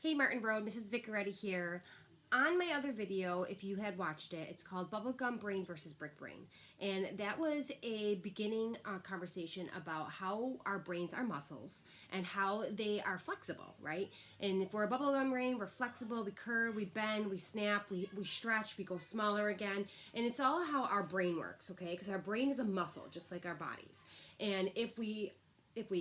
Hey Martin Road, Mrs. Vicaretti here. On my other video, if you had watched it, it's called Bubblegum Brain versus Brick Brain. And that was a beginning conversation about how our brains are muscles and how they are flexible, right? And if we're a bubblegum brain, we're flexible, we curve, we bend, we snap, we stretch, we go smaller again. And it's all how our brain works, okay? Because our brain is a muscle, just like our bodies. And if we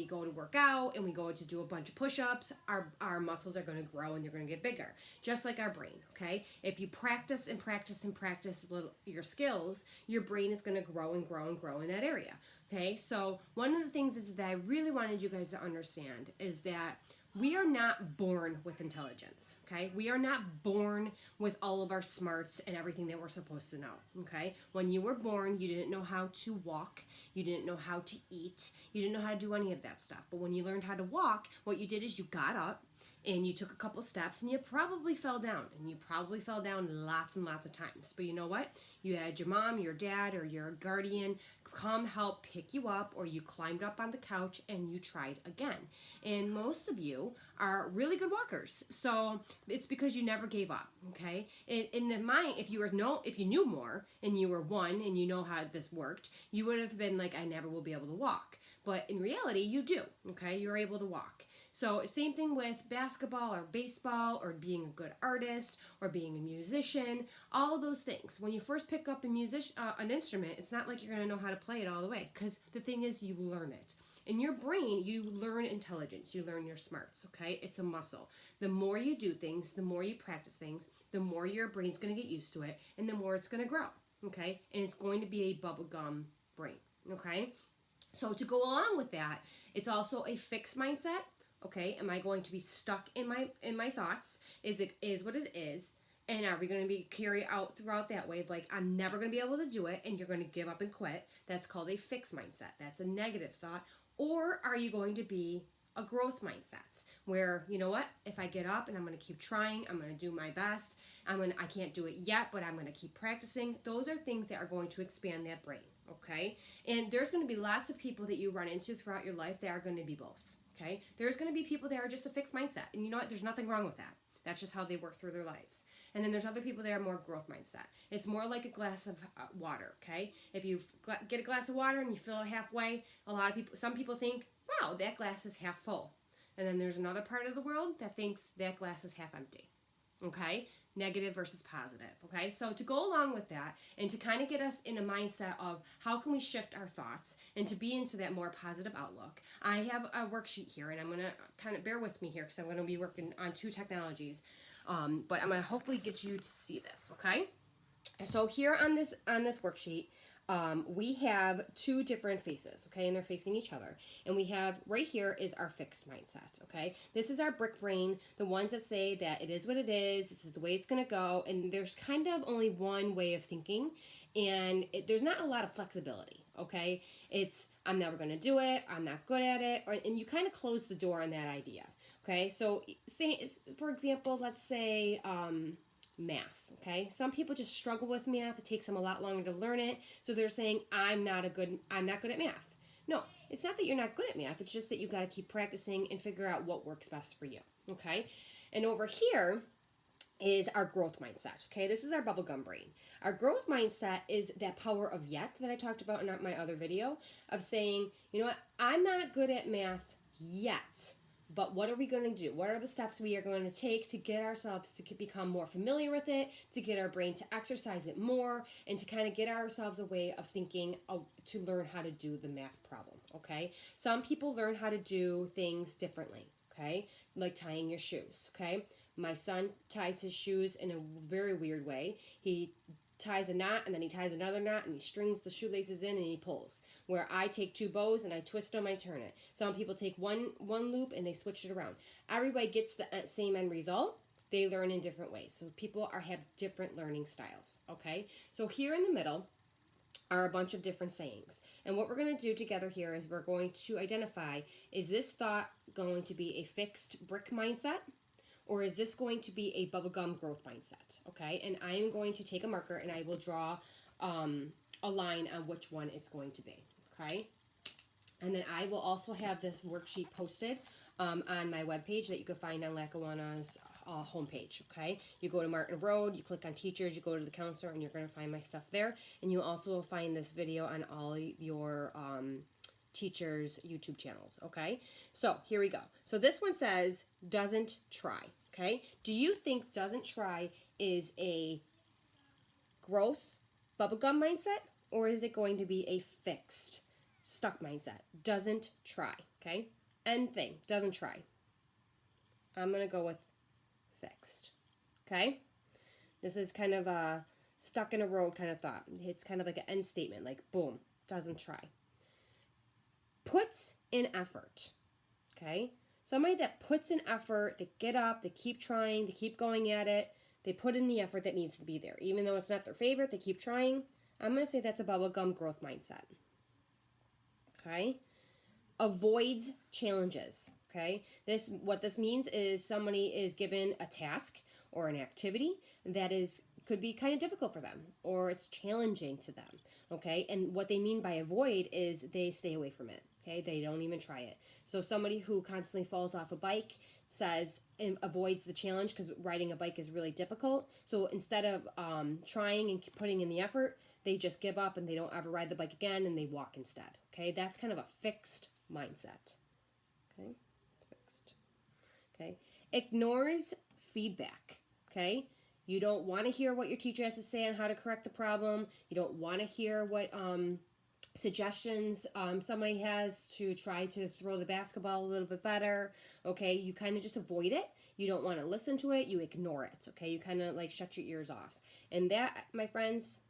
go to work out and we go to do a bunch of push-ups, our muscles are going to grow and they're going to get bigger, just like our brain, okay? If you practice and practice and practice your skills, your brain is going to grow and grow and grow in that area, okay? So one of the things is that I really wanted you guys to understand is that we are not born with intelligence, okay? We are not born with all of our smarts and everything that we're supposed to know, okay? When you were born, you didn't know how to walk, you didn't know how to eat, you didn't know how to do any of that stuff. But when you learned how to walk, what you did is you got up and you took a couple steps and you probably fell down. And you probably fell down lots and lots of times. But you know what? You had your mom, your dad, or your guardian come help pick you up, or you climbed up on the couch and you tried again. And most of you are really good walkers. So it's because you never gave up, okay? In the mind, if you knew more and you were one and you know how this worked, you would have been like, I never will be able to walk. But in reality, you do, okay? You're able to walk. So same thing with basketball or baseball or being a good artist or being a musician, all of those things. When you first pick up an instrument, it's not like you're going to know how to play it all the way, because the thing is you learn it. In your brain, you learn intelligence, you learn your smarts, okay? It's a muscle. The more you do things, the more you practice things, the more your brain's going to get used to it, and the more it's going to grow, okay? And it's going to be a bubblegum brain, okay? So to go along with that, it's also a fixed mindset. Okay, am I going to be stuck in my thoughts? Is what it is? And are we going to be carried out throughout that way? Like, I'm never going to be able to do it, and you're going to give up and quit. That's called a fixed mindset. That's a negative thought. Or are you going to be a growth mindset where, you know what, if I get up and I'm going to keep trying, I'm going to do my best. I can't do it yet, but I'm going to keep practicing. Those are things that are going to expand that brain. Okay, and there's going to be lots of people that you run into throughout your life that are going to be both. Okay, there's going to be people that are just a fixed mindset, and you know what? There's nothing wrong with that. That's just how they work through their lives. And then there's other people that are more growth mindset. It's more like a glass of water. Okay, if you get a glass of water and you fill it halfway, some people think, wow, that glass is half full. And then there's another part of the world that thinks that glass is half empty. Okay, negative versus positive. Okay, so to go along with that and to kind of get us in a mindset of how can we shift our thoughts and to be into that more positive outlook, I have a worksheet here, and I'm going to kind of bear with me here because I'm going to be working on two technologies, but I'm going to hopefully get you to see this. Okay, so here on this worksheet, we have two different faces, okay, and they're facing each other. And we have, right here is our fixed mindset, okay? This is our brick brain, the ones that say that it is what it is, this is the way it's going to go, and there's kind of only one way of thinking, and there's not a lot of flexibility, okay? It's, I'm never going to do it, I'm not good at it, and you kind of close the door on that idea, okay? So, say, for example, let's say, math, okay? Some people just struggle with math. It takes them a lot longer to learn it. So they're saying, I'm not good at math. No, it's not that you're not good at math. It's just that you got to keep practicing and figure out what works best for you, okay? And over here is our growth mindset, okay? This is our bubblegum brain. Our growth mindset is that power of yet that I talked about in my other video of saying, you know what? I'm not good at math yet. But what are we going to do? What are the steps we are going to take to get ourselves to become more familiar with it, to get our brain to exercise it more, and to kind of get ourselves a way of thinking to learn how to do the math problem, okay? Some people learn how to do things differently, okay? Like tying your shoes, okay? My son ties his shoes in a very weird way. He ties a knot, and then he ties another knot, and he strings the shoelaces in, and he pulls. Where I take two bows, and I twist them, I turn it. Some people take one loop, and they switch it around. Everybody gets the same end result. They learn in different ways. So people have different learning styles, okay? So here in the middle are a bunch of different sayings. And what we're going to do together here is we're going to identify, is this thought going to be a fixed brick mindset? Or is this going to be a bubblegum growth mindset, okay? And I am going to take a marker and I will draw a line on which one it's going to be, okay? And then I will also have this worksheet posted on my webpage that you can find on Lackawanna's homepage, okay? You go to Martin Road, you click on teachers, you go to the counselor, and you're going to find my stuff there. And you also will find this video on all your teachers' YouTube channels, okay? So here we go. So this one says, doesn't try, okay? Do you think doesn't try is a growth bubblegum mindset, or is it going to be a fixed, stuck mindset? Doesn't try, okay? End thing, doesn't try. I'm going to go with fixed, okay? This is kind of a stuck in a road kind of thought. It's kind of like an end statement, like boom, doesn't try. Puts in effort, okay? Somebody that puts in effort, they get up, they keep trying, they keep going at it, they put in the effort that needs to be there. Even though it's not their favorite, they keep trying. I'm going to say that's a bubblegum growth mindset, okay? Avoids challenges, okay? What this means is somebody is given a task or an activity that could be kind of difficult for them, or it's challenging to them, okay? And what they mean by avoid is they stay away from it, okay? They don't even try it. So somebody who constantly falls off a bike avoids the challenge because riding a bike is really difficult. So instead of trying and putting in the effort, they just give up and they don't ever ride the bike again and they walk instead, okay? That's kind of a fixed mindset, okay? Fixed, okay? Ignores feedback, okay? You don't want to hear what your teacher has to say on how to correct the problem. You don't want to hear what suggestions somebody has to try to throw the basketball a little bit better, okay? You kind of just avoid it. You don't want to listen to it. You ignore it, okay? You kind of like shut your ears off. And that, my friends,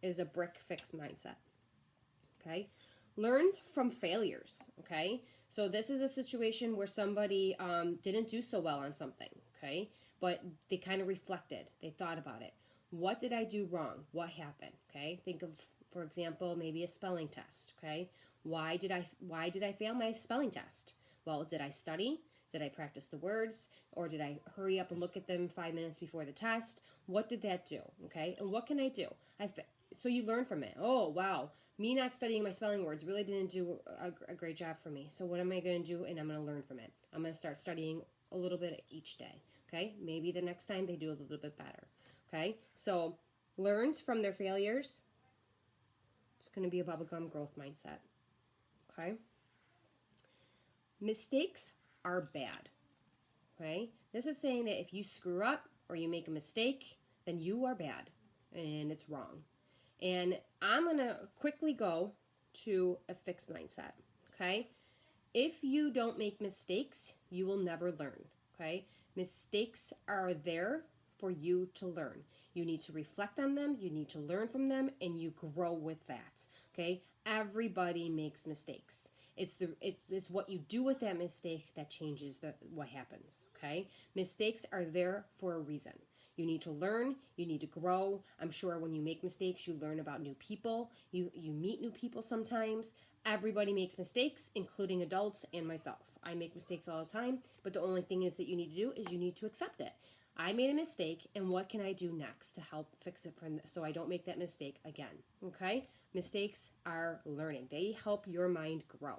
is a brick fixed mindset, okay? Learns from failures, okay? So this is a situation where somebody didn't do so well on something, okay? But they kind of reflected. They thought about it. What did I do wrong? What happened, okay? Think of, for example, maybe a spelling test, okay? Why did I fail my spelling test? Well, did I study? Did I practice the words? Or did I hurry up and look at them 5 minutes before the test? What did that do, okay? And what can I do? So you learn from it. Oh, wow. Me not studying my spelling words really didn't do a great job for me. So what am I going to do? And I'm going to learn from it. I'm going to start studying a little bit each day. Okay? Maybe the next time they do a little bit better. Okay? So learns from their failures. It's going to be a bubblegum growth mindset. Okay? Mistakes are bad. Okay? This is saying that if you screw up or you make a mistake, then you are bad. And it's wrong. And I'm going to quickly go to a fixed mindset, okay? If you don't make mistakes, you will never learn, okay? Mistakes are there for you to learn. You need to reflect on them, you need to learn from them, and you grow with that, okay? Everybody makes mistakes. It's what you do with that mistake that changes what happens, okay? Mistakes are there for a reason. You need to learn, you need to grow. I'm sure when you make mistakes, you learn about new people. You meet new people sometimes. Everybody makes mistakes, including adults and myself. I make mistakes all the time, but the only thing is that you need to do is you need to accept it. I made a mistake, and what can I do next to help fix it so I don't make that mistake again, okay? Mistakes are learning. They help your mind grow.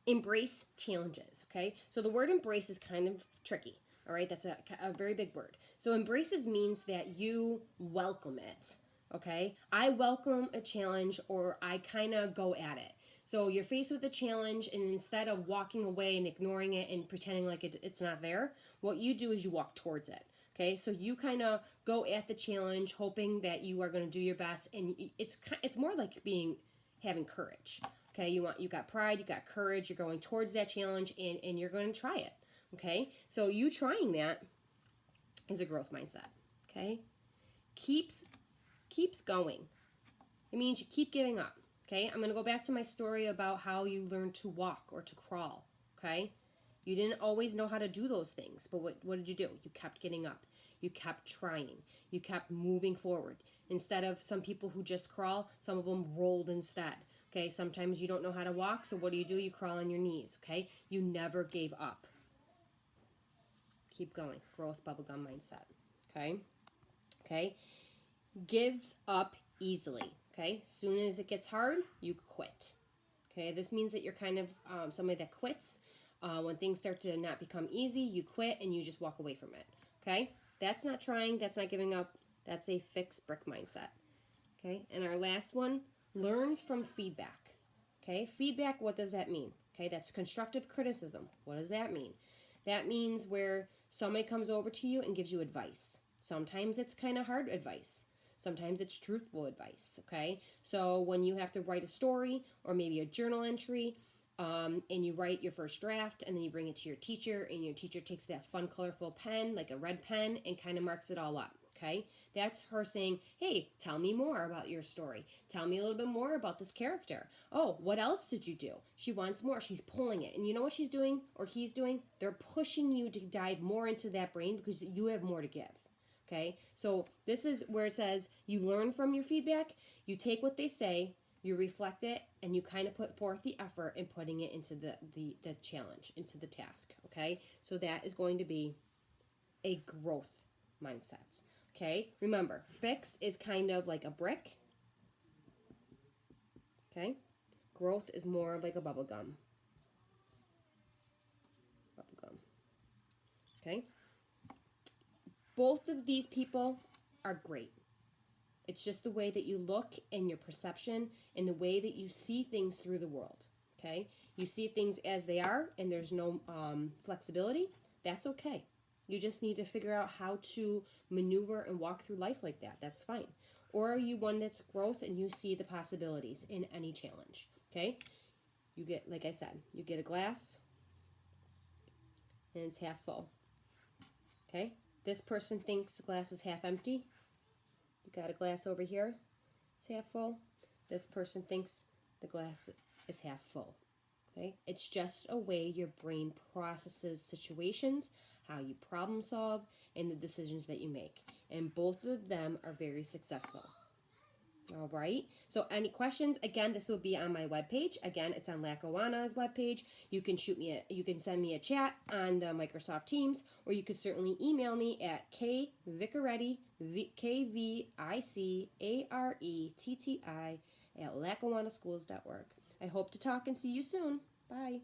Embrace challenges, okay? So the word embrace is kind of tricky. All right, that's a very big word. So embraces means that you welcome it, okay? I welcome a challenge, or I kind of go at it. So you're faced with a challenge, and instead of walking away and ignoring it and pretending like it's not there, what you do is you walk towards it, okay? So you kind of go at the challenge hoping that you are going to do your best, and it's more like having courage, okay? You got pride, you got courage, you're going towards that challenge, and you're going to try it. Okay, so you trying that is a growth mindset. Okay, keeps going. It means you keep giving up. Okay, I'm going to go back to my story about how you learned to walk or to crawl. Okay, you didn't always know how to do those things, but what did you do? You kept getting up. You kept trying. You kept moving forward. Instead of some people who just crawl, some of them rolled instead. Okay, sometimes you don't know how to walk, so what do? You crawl on your knees. Okay, you never gave up. Keep going. Growth bubblegum mindset. Okay? Okay? Gives up easily. Okay? Soon as it gets hard, you quit. Okay, this means that you're kind of somebody that quits. When things start to not become easy, you quit and you just walk away from it. Okay, that's not trying, that's not giving up, that's a fixed brick mindset. Okay, and our last one, learns from feedback. Okay, feedback, what does that mean? Okay, that's constructive criticism. What does that mean? That means where somebody comes over to you and gives you advice. Sometimes it's kind of hard advice. Sometimes it's truthful advice, okay? So when you have to write a story or maybe a journal entry, and you write your first draft and then you bring it to your teacher and your teacher takes that fun, colorful pen, like a red pen, and kind of marks it all up, okay? That's her saying, hey, tell me more about your story. Tell me a little bit more about this character. Oh, what else did you do? She wants more. She's pulling it. And you know what she's doing or he's doing? They're pushing you to dive more into that brain because you have more to give. Okay, so this is where it says you learn from your feedback, you take what they say, you reflect it, and you kind of put forth the effort in putting it into the challenge, into the task. Okay, so that is going to be a growth mindset. Okay, remember, fixed is kind of like a brick. Okay, growth is more of like a bubble gum. Bubble gum. Okay. Both of these people are great. It's just the way that you look and your perception and the way that you see things through the world, okay? You see things as they are and there's no flexibility. That's okay. You just need to figure out how to maneuver and walk through life like that. That's fine. Or are you one that's growth and you see the possibilities in any challenge, okay? You get, like I said, you get a glass and it's half full, okay? This person thinks the glass is half empty. You got a glass over here, it's half full. This person thinks the glass is half full. Okay? It's just a way your brain processes situations, how you problem solve, and the decisions that you make. And both of them are very successful. All right. So any questions? Again, this will be on my webpage. Again, it's on Lackawanna's webpage. You can you can send me a chat on the Microsoft Teams, or you could certainly email me at kvicaretti, KVICARETTI @lackawannaschools.org. I hope to talk and see you soon. Bye.